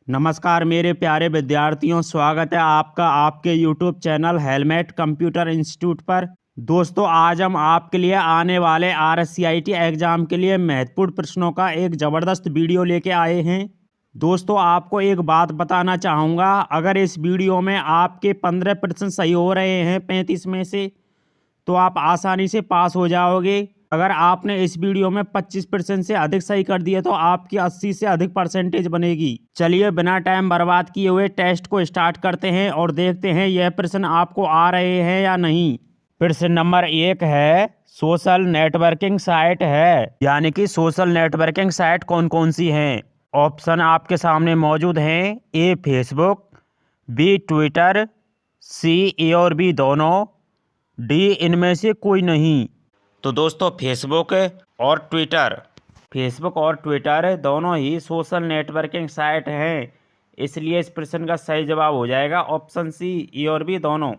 नमस्कार मेरे प्यारे विद्यार्थियों, स्वागत है आपका आपके YouTube channel helmet computer institute पर। दोस्तों, आज हम आपके लिए आने वाले RSCIT एग्जाम के लिए महत्वपूर्ण प्रश्नों का एक ज़बरदस्त वीडियो लेके आए हैं। दोस्तों, आपको एक बात बताना चाहूँगा, अगर इस वीडियो में आपके 15 प्रश्न सही हो रहे हैं 35 में से, तो आप आसानी से पास हो जाओगे। अगर आपने इस वीडियो में 25% से अधिक सही कर दिया तो आपकी 80 से अधिक परसेंटेज बनेगी। चलिए बिना टाइम बर्बाद किए हुए टेस्ट को स्टार्ट करते हैं और देखते हैं यह प्रश्न आपको आ रहे हैं या नहीं। प्रश्न नंबर 1 है, सोशल नेटवर्किंग साइट है, यानी कि सोशल नेटवर्किंग साइट कौन कौन सी हैं। ऑप्शन आपके सामने मौजूद हैं। A Facebook, B Twitter, C a और बी दोनों, डी इनमें से कोई नहीं। तो दोस्तों, फेसबुक और ट्विटर दोनों ही सोशल नेटवर्किंग साइट हैं, इसलिए इस प्रश्न का सही जवाब हो जाएगा ऑप्शन सी, ए और बी दोनों।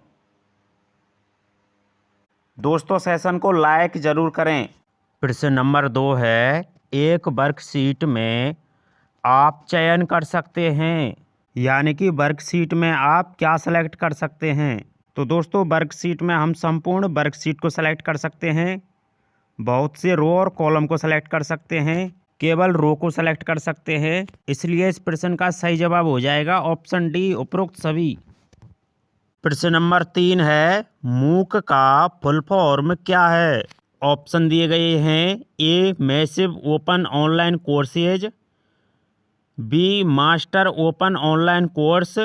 दोस्तों, सेशन को लाइक ज़रूर करें। प्रश्न नंबर 2 है, एक वर्कशीट में आप चयन कर सकते हैं, यानी कि वर्कशीट में आप क्या सेलेक्ट कर सकते हैं। तो दोस्तों, वर्कशीट में हम संपूर्ण वर्कशीट को सेलेक्ट कर सकते हैं, बहुत से रो और कॉलम को सेलेक्ट कर सकते हैं, केवल रो को सेलेक्ट कर सकते हैं, इसलिए इस प्रश्न का सही जवाब हो जाएगा ऑप्शन डी, उपरोक्त सभी। प्रश्न नंबर 3 है, मूक का फुल फॉर्म क्या है। ऑप्शन दिए गए हैं। A massive open online courses, B master open online course,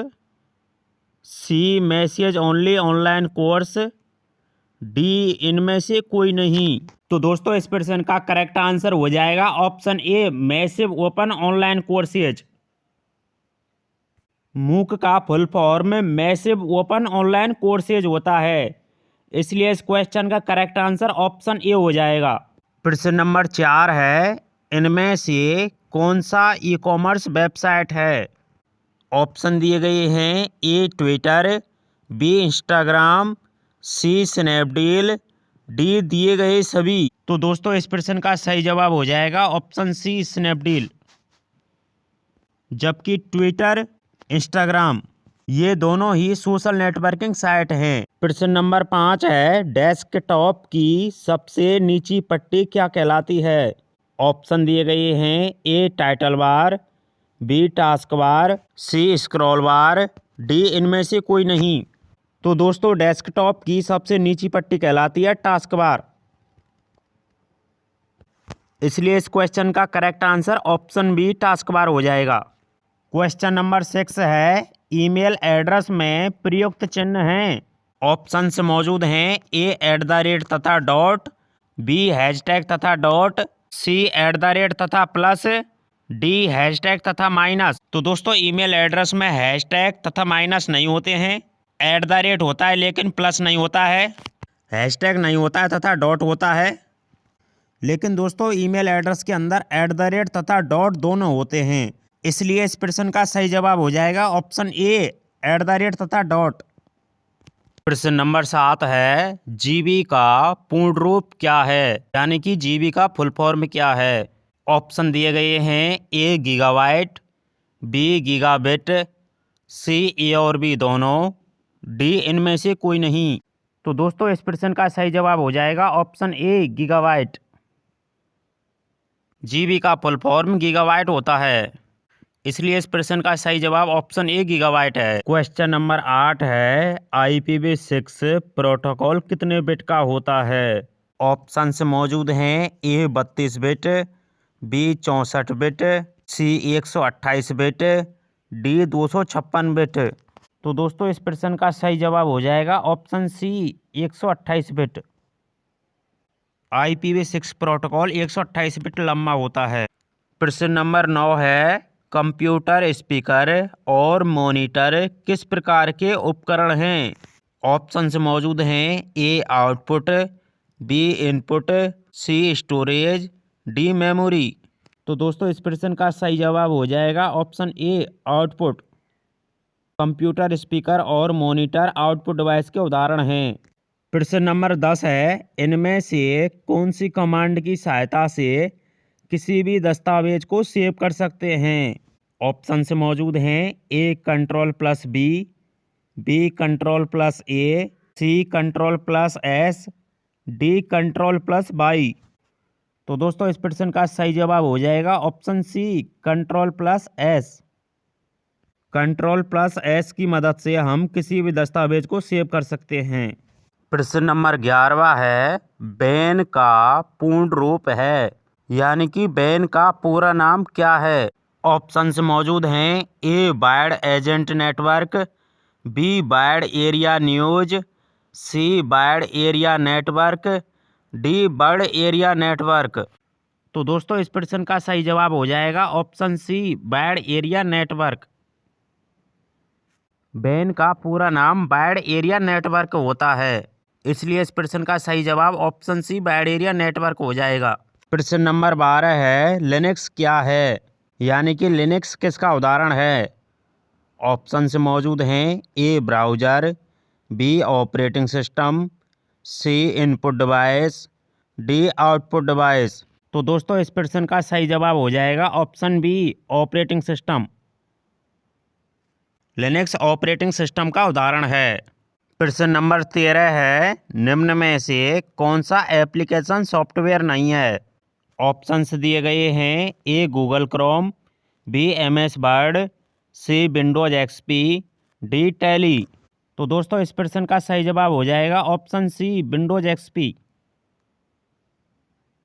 C message only online course, D इनमें से कोई नहीं। तो दोस्तों, इस प्रश्न का करेक्ट आंसर हो जाएगा ऑप्शन ए, मैसिव ओपन ऑनलाइन कोर्सेज। मूक का full form massive open online courses होता है, इसलिए इस क्वेश्चन का करेक्ट आंसर ऑप्शन ए हो जाएगा। प्रश्न नंबर 4 है, इनमें से कौन सा ई कॉमर्स वेबसाइट है। ऑप्शन दिए गए हैं। A Twitter, B Instagram, C Snapdeal, D दिए गए सभी। तो दोस्तों, इस प्रश्न का सही जवाब हो जाएगा ऑप्शन सी, स्नैपडील। जबकि ट्विटर, इंस्टाग्राम ये दोनों ही सोशल नेटवर्किंग साइट हैं। प्रश्न नंबर 5 है, डेस्कटॉप की सबसे नीची पट्टी क्या कहलाती है। ऑप्शन दिए गए हैं। A title bar, b task bar, c scroll bar, d इनमें से कोई नहीं। तो दोस्तों, डेस्कटॉप की सबसे नीची पट्टी कहलाती है टास्क बार, इसलिए इस क्वेश्चन का correct answer option B, task bar हो जाएगा। क्वेश्चन नंबर 6 है, ईमेल एड्रेस में प्रयुक्त चिन्ह हैं। ऑप्शंस मौजूद हैं। ए @ तथा डॉट, बी हैशटैग तथा डॉट, सी @ तथा प्लस, डी हैशटैग तथा माइनस। तो दोस्तों, ईमेल एड्रेस में हैशटैग तथा माइनस नहीं होते हैं, @ होता है लेकिन प्लस नहीं होता है, हैशटैग नहीं होता है तथा डॉट होता है। लेकिन दोस्तों, ईमेल एड्रेस के अंदर @ तथा डॉट दोनों होते हैं, इसलिए इस प्रश्न का सही जवाब हो जाएगा ऑप्शन ए, @ तथा डॉट। प्रश्न नंबर 7 है, जीबी का पूर्ण रूप क्या है, यानी कि जीबी का फुल फॉर्म क्या है। ऑप्शन दिए गए हैं। ए gigabyte, B gigabit, C a और बी दोनों, डी इनमें से कोई नहीं। तो दोस्तों, इस प्रश्न का सही जवाब हो जाएगा ऑप्शन ए, गीगाबाइट। जीबी का फुल फॉर्म गीगाबाइट होता है, इसलिए इस प्रश्न का सही जवाब ऑप्शन ए, गीगाबाइट है। क्वेश्चन नंबर 8 है, IPv6 प्रोटोकॉल कितने बिट का होता है। ऑप्शंस मौजूद हैं। A 32 bit, B 64 bit, C 128 bit, D 256 bit. तो दोस्तों, इस प्रश्न का सही जवाब हो जाएगा option C, 128 bit. IPv6 protocol 128 bit लंबा होता है। प्रश्न नंबर 9 है, कंप्यूटर स्पीकर और मॉनिटर किस प्रकार के उपकरण हैं। ऑप्शंस मौजूद हैं। ए आउटपुट, बी इनपुट, सी स्टोरेज, डी मेमोरी। तो दोस्तों, इस प्रश्न का सही जवाब हो जाएगा ऑप्शन ए, आउटपुट। कंप्यूटर स्पीकर और मॉनिटर आउटपुट डिवाइस के उदाहरण हैं। प्रश्न नंबर 10 है, इनमें से कौन सी कमांड की सहायता से किसी भी दस्तावेज को सेव कर सकते हैं। ऑप्शन से मौजूद हैं a control plus b control plus a, c control plus s, d control plus y. तो दोस्तों इस प्रश्न का सही जवाब हो जाएगा option c control plus s. Control plus s की मदद से हम किसी भी दस्तावेज को सेव कर सकते हैं। प्रश्न नंबर 11वां है बैन का पूर्ण रूप है, यानी कि बैन का पूरा नाम क्या है। ऑप्शंस मौजूद हैं A wide agent network, B wide area news, C wide area network, D world area network. तो दोस्तों इस प्रश्न का सही जवाब हो जाएगा option C wide area network. WAN का पूरा नाम वाइड एरिया नेटवर्क होता है, इसलिए इस प्रश्न का सही जवाब option C wide area network हो जाएगा। प्रश्न नंबर 12 है लिनक्स क्या है, यानी कि लिनक्स किसका उदाहरण है। ऑप्शन से मौजूद हैं a browser, b operating system, c input device, d output device. तो दोस्तों इस प्रश्न का सही जवाब हो जाएगा option b operating system. Linux operating system का उदाहरण है। प्रश्न नंबर 13 है निम्न में से कौन सा एप्लीकेशन सॉफ्टवेयर नहीं है। ऑप्शंस दिए गए हैं a Google Chrome, b MS Word, c Windows XP, d Tally. तो दोस्तों इस प्रश्न का सही जवाब हो जाएगा option c Windows XP।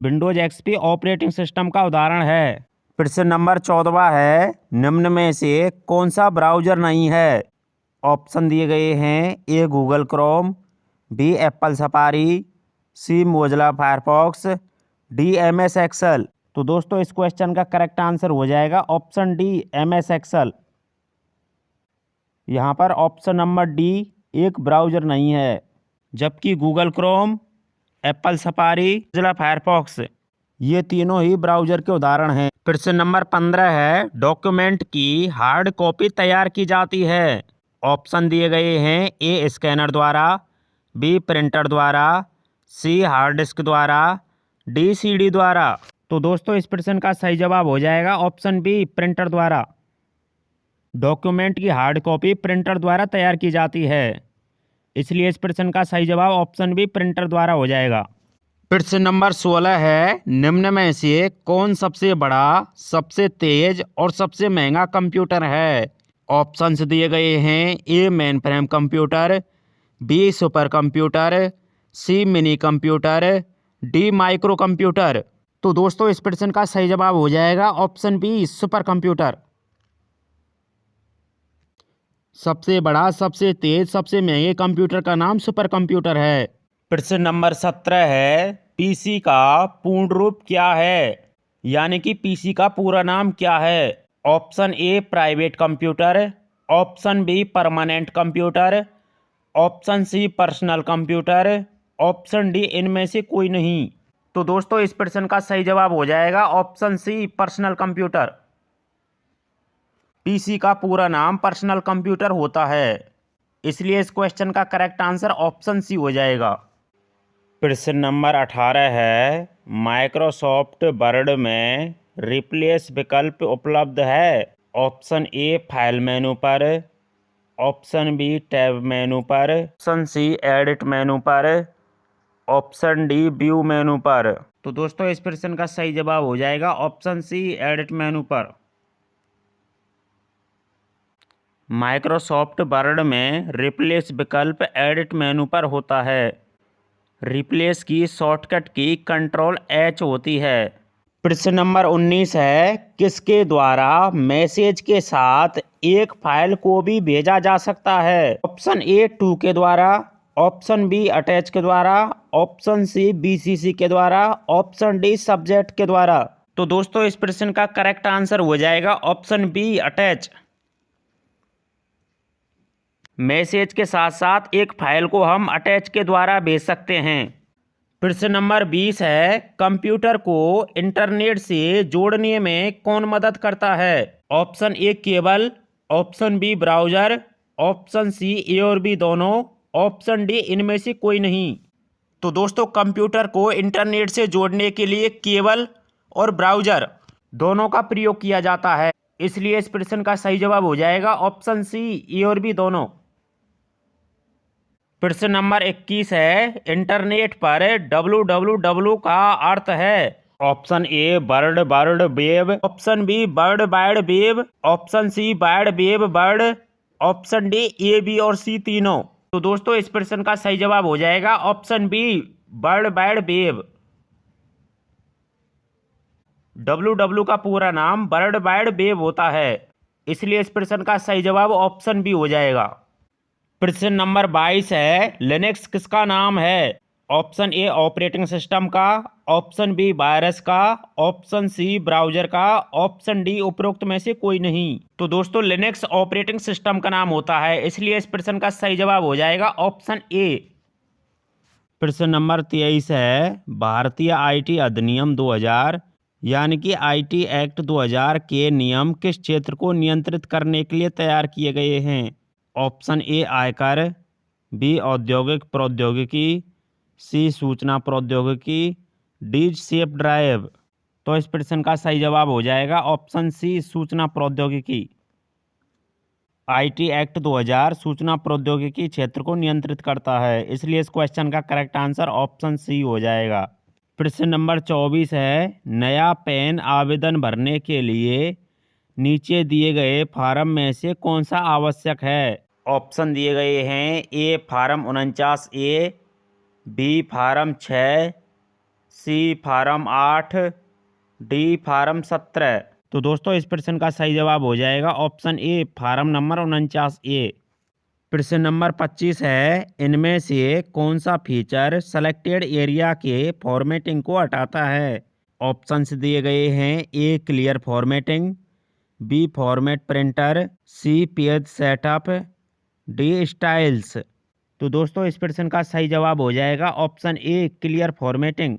Windows XP operating system का उदाहरण है। प्रश्न नंबर 14वां है निम्न में से कौन सा ब्राउज़र नहीं है। ऑप्शन दिए गए हैं a Google Chrome, b Apple Safari, c Mozilla Firefox, d MS Excel. तो दोस्तों इस क्वेश्चन का करेक्ट आंसर हो जाएगा ऑप्शन डी MS एक्सेल। यहाँ पर ऑप्शन नंबर डी एक ब्राउज़र नहीं है, जबकि Google Chrome, Apple Safari, Mozilla Firefox ये तीनों ही ब्राउज़र के उदाहरण हैं। प्रश्न नंबर 15 है डॉक्यूमेंट की हार्ड कॉपी तैयार की जाती है। ऑप्शन दिए गए हैं ए स्कैनर द्वारा, बी प्रिंटर द्वारा, सी हार्ड डिस्क द्वारा, डी CD द्वारा। तो दोस्तों इस प्रश्न का सही जवाब हो जाएगा ऑप्शन बी प्रिंटर द्वारा। डॉक्यूमेंट की हार्ड कॉपी प्रिंटर द्वारा तैयार की जाती है, इसलिए इस प्रश्न का सही जवाब ऑप्शन बी प्रिंटर द्वारा हो जाएगा। प्रश्न नंबर 16 है निम्न में से कौन सबसे बड़ा, सबसे तेज और सबसे महंगा कंप्यूटर है। ऑप्शंस दिए गए हैं a mainframe computer, b supercomputer, c minicomputer, d microcomputer. तो दोस्तों इस प्रश्न का सही जवाब हो जाएगा ऑप्शन बी सुपर कंप्यूटर। सबसे बड़ा, सबसे तेज, सबसे महंगे कंप्यूटर का नाम सुपर कंप्यूटर है। प्रश्न नंबर 17 है पीसी का पूर्ण रूप क्या है, यानी कि पीसी का पूरा नाम क्या है। Option A private computer, option B permanent computer, option C personal computer, option D इनमें से कोई नहीं। तो दोस्तों इस प्रश्न का सही जवाब हो जाएगा option C personal computer. PC का पूरा नाम पर्सनल कंप्यूटर होता है, इसलिए इस क्वेश्चन का करेक्ट आंसर ऑप्शन सी हो जाएगा। प्रश्न नंबर 18 है माइक्रोसॉफ्ट वर्ड में रिप्लेस विकल्प उपलब्ध है। ऑप्शन ए फाइल मेनू पर, ऑप्शन बी टैब मेनू पर, ऑप्शन सी एडिट मेनू पर, ऑप्शन डी व्यू मेनू पर। तो दोस्तों इस प्रश्न का सही जवाब हो जाएगा ऑप्शन सी एडिट मेनू पर। माइक्रोसॉफ्ट वर्ड में रिप्लेस विकल्प एडिट मेनू पर होता है। रिप्लेस की शॉर्टकट की कंट्रोल H होती है। प्रश्न नंबर 19 है किसके द्वारा मैसेज के साथ एक फाइल को भी भेजा जा सकता है। ऑप्शन ए 2 के द्वारा, ऑप्शन बी अटैच के द्वारा, ऑप्शन सी BCC के द्वारा, ऑप्शन डी सब्जेक्ट के द्वारा। तो दोस्तों इस प्रश्न का करेक्ट आंसर हो जाएगा ऑप्शन बी अटैच। मैसेज के साथ साथ एक फाइल को हम अटैच के द्वारा भेज सकते हैं। प्रश्न नंबर 20 है कंप्यूटर को इंटरनेट से जोड़ने में कौन मदद करता है। Option a cable, option b browser, option c a और बी दोनों, ऑप्शन डी इनमें से कोई नहीं। तो दोस्तों कंप्यूटर को इंटरनेट से जोड़ने के लिए केबल और ब्राउज़र दोनों का प्रयोग किया जाता है। इसलिए इस प्रश्न का सही जवाब हो जाएगा ऑप्शन सी, ए और बी दोनों। प्रश्न नंबर 21 है, इंटरनेट पर www का अर्थ है। Option A world wide web, option B world wide web, option C wide web world, option D A B और सी तीनों। तो दोस्तों इस प्रश्न का सही जवाब हो जाएगा option B, world wide web. www का पूरा नाम वर्ल्ड वाइड वेब होता है, इसलिए इस प्रश्न का सही जवाब ऑप्शन बी हो जाएगा। प्रश्न नंबर 22 है, लिनक्स किसका नाम है। ऑप्शन ए ऑपरेटिंग सिस्टम का, ऑप्शन बी वायरस का, ऑप्शन सी ब्राउजर का, ऑप्शन डी उपरोक्त में से कोई नहीं। तो दोस्तों लिनक्स ऑपरेटिंग सिस्टम का नाम होता है, इसलिए इस प्रश्न का सही जवाब हो जाएगा ऑप्शन ए। प्रश्न नंबर 23 है, भारतीय आईटी अधिनियम 2000 यानी कि आईटी एक्ट 2000 के नियम किस क्षेत्र को नियंत्रित करने के लिए तैयार किए गए हैं। ऑप्शन ए आयकर, बी औद्योगिक प्रौद्योगिकी, सी सूचना प्रौद्योगिकी, डी सेफ ड्राइव। तो इस प्रश्न का सही जवाब हो जाएगा ऑप्शन सी, सूचना प्रौद्योगिकी। आईटी एक्ट 2000 सूचना प्रौद्योगिकी क्षेत्र को नियंत्रित करता है, इसलिए इस क्वेश्चन का करेक्ट आंसर ऑप्शन सी हो जाएगा। प्रश्न नंबर 24 है, नया पैन आवेदन भरने के लिए नीचे दिए गए फार्म में से कौन सा आवश्यक है। ऑप्शन दिए गए हैं, ए फार्म 49A, बी फार्म 6, सी फार्म 8, डी फार्म 17। तो दोस्तों इस प्रश्न का सही जवाब हो जाएगा ऑप्शन ए, फार्म नंबर 49A। प्रश्न नंबर 25 है, इनमें से कौन सा फीचर सेलेक्टेड एरिया के फॉर्मेटिंग को हटाता है। ऑप्शंस दिए गए हैं, a clear formatting, b format printer, c page setup, d styles. तो दोस्तों इस प्रश्न का सही जवाब हो जाएगा option a, clear formatting.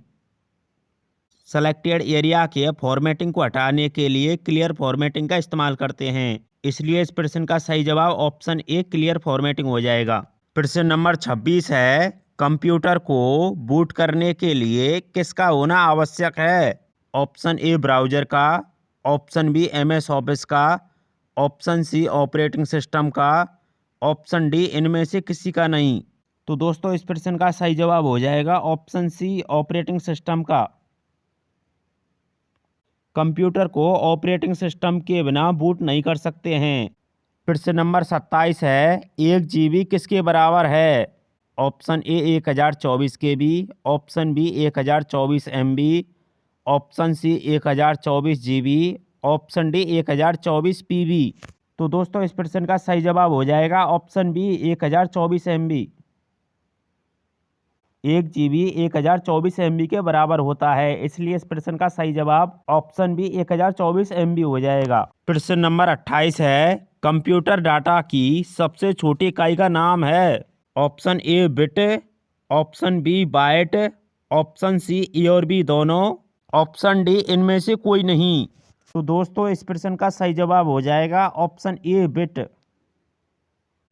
Selected area के फॉर्मेटिंग को हटाने के लिए क्लियर फॉर्मेटिंग का इस्तेमाल करते हैं, इसलिए इस प्रश्न का सही जवाब ऑप्शन ए, क्लियर फॉर्मेटिंग हो जाएगा। प्रश्न नंबर 26 है, कंप्यूटर को बूट करने के लिए किसका होना आवश्यक है। ऑप्शन ए ब्राउजर का, ऑप्शन बी MS ऑफिस का, ऑप्शन सी ऑपरेटिंग सिस्टम का, ऑप्शन डी इनमें से किसी का नहीं। तो दोस्तों इस प्रश्न का सही जवाब हो जाएगा ऑप्शन सी, ऑपरेटिंग सिस्टम का। कंप्यूटर को ऑपरेटिंग सिस्टम के बिना बूट नहीं कर सकते हैं। प्रश्न नंबर 27 है, 1 GB किसके बराबर है। Option A 1024 KB, option B 1024 MB, option C 1024 GB, option D 1024 PB। तो दोस्तों इस प्रश्न का सही जवाब हो जाएगा option B, 1024 MB। 1 GB 1024 MB के बराबर होता है, इसलिए इस प्रश्न का सही जवाब ऑप्शन बी, 1024 MB हो जाएगा। प्रश्न नंबर 28 है, कंप्यूटर डाटा की सबसे छोटी इकाई का नाम है। Option A bit, option b byte, option c a और बी दोनों, ऑप्शन डी इनमें से कोई नहीं। तो दोस्तों इस प्रश्न का सही जवाब हो जाएगा ऑप्शन ए बिट।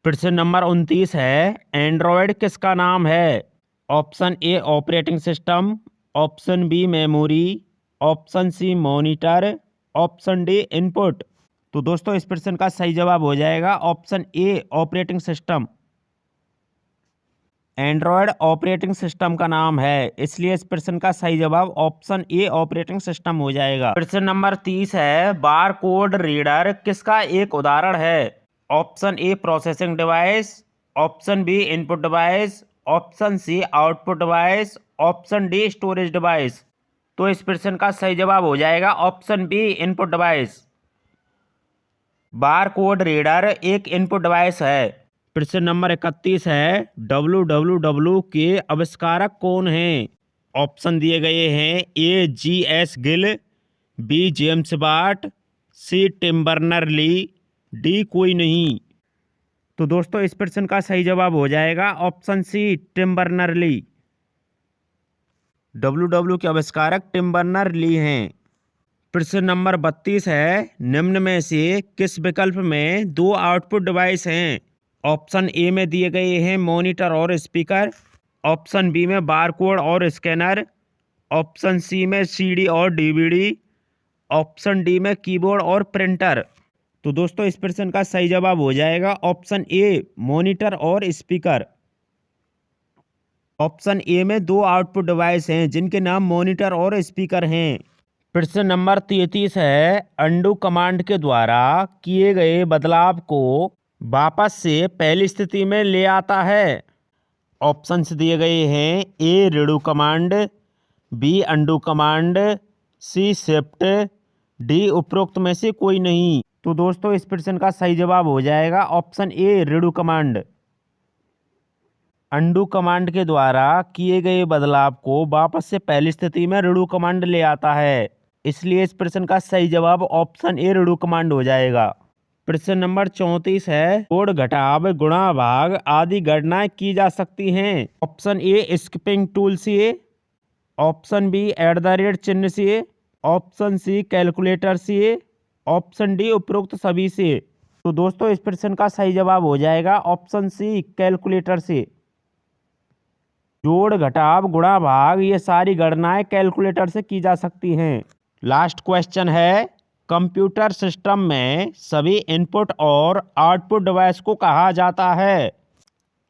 प्रश्न नंबर 29 है, एंड्रॉयड किसका नाम है। Option A operating system, option B memory, option C monitor, option D input. तो दोस्तों इस प्रश्न का सही जवाब हो जाएगा option A, operating system. Android operating system का नाम है, इसलिए इस प्रश्न का सही जवाब ऑप्शन ए, ऑपरेटिंग सिस्टम हो जाएगा। प्रश्न नंबर 30 है, बार कोड रीडर किसका एक उदाहरण है। Option A processing device, option B input device, option C output device, option D storage device. तो इस प्रश्न का सही जवाब हो जाएगा option B, input device. Bar code reader एक इनपुट डिवाइस है। प्रश्न नंबर 31 है, www के आविष्कारक कौन हैं। ऑप्शन दिए गए हैं, a GS Gill, b James Watt, c Tim Berners Lee, d कोई नहीं। तो दोस्तों इस प्रश्न का सही जवाब हो जाएगा option C, Tim Berners Lee. www के आविष्कारक टिम बर्नर ली हैं। प्रश्न नंबर 32 है, निम्न में से किस विकल्प में 2 आउटपुट डिवाइस हैं। ऑप्शन ए में दिए गए हैं मॉनिटर और स्पीकर, ऑप्शन बी में बारकोड और स्कैनर, ऑप्शन सी में CD और DVD, ऑप्शन डी में कीबोर्ड और प्रिंटर। तो दोस्तों इस प्रश्न का सही जवाब हो जाएगा ऑप्शन ए मॉनिटर और स्पीकर। ऑप्शन ए में दो आउटपुट डिवाइस हैं जिनके नाम मॉनिटर और स्पीकर हैं। प्रश्न नंबर 33 है अंडू कमांड के द्वारा किए गए बदलाव को वापस से पहली स्थिति में ले आता है। ऑप्शंस दिए गए हैं a redo command, b undo command, c shift, d उपरोक्त में से कोई नहीं। तो दोस्तों इस प्रश्न का सही जवाब हो जाएगा ऑप्शन ए रीडू कमांड। अंडू कमांड के द्वारा किए गए बदलाव को वापस से पहली स्थिति में रीडू कमांड ले आता है, इसलिए इस प्रश्न का सही जवाब ऑप्शन ए रीडू कमांड हो जाएगा। प्रश्न नंबर 34 है जोड़ घटाव गुणा भाग आदि गणनाएं की जा सकती हैं। ऑप्शन ए स्किपिंग टूल से, ऑप्शन बी @ चिन्ह से, ऑप्शन सी कैलकुलेटर से, ऑप्शन डी उपरोक्त सभी से। तो दोस्तों इस प्रश्न का सही जवाब हो जाएगा ऑप्शन सी कैलकुलेटर से। जोड़ घटाव गुणा भाग ये सारी गणनाएं कैलकुलेटर से की जा सकती हैं। लास्ट क्वेश्चन है कंप्यूटर सिस्टम में सभी इनपुट और आउटपुट डिवाइस को कहा जाता है।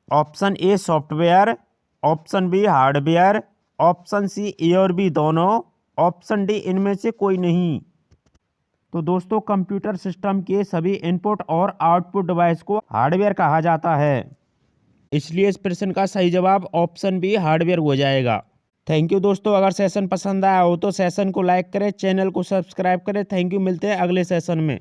Option a software, option b hardware, option c a और बी दोनों, ऑप्शन डी इनमें से कोई नहीं। तो दोस्तों कंप्यूटर सिस्टम के सभी इनपुट और आउटपुट डिवाइस को हार्डवेयर कहा जाता है, इसलिए इस प्रश्न का सही जवाब ऑप्शन बी हार्डवेयर हो जाएगा। थैंक यू दोस्तों, अगर सेशन पसंद आया हो तो सेशन को लाइक करें, चैनल को सब्सक्राइब करें। थैंक यू, मिलते हैं अगले सेशन में।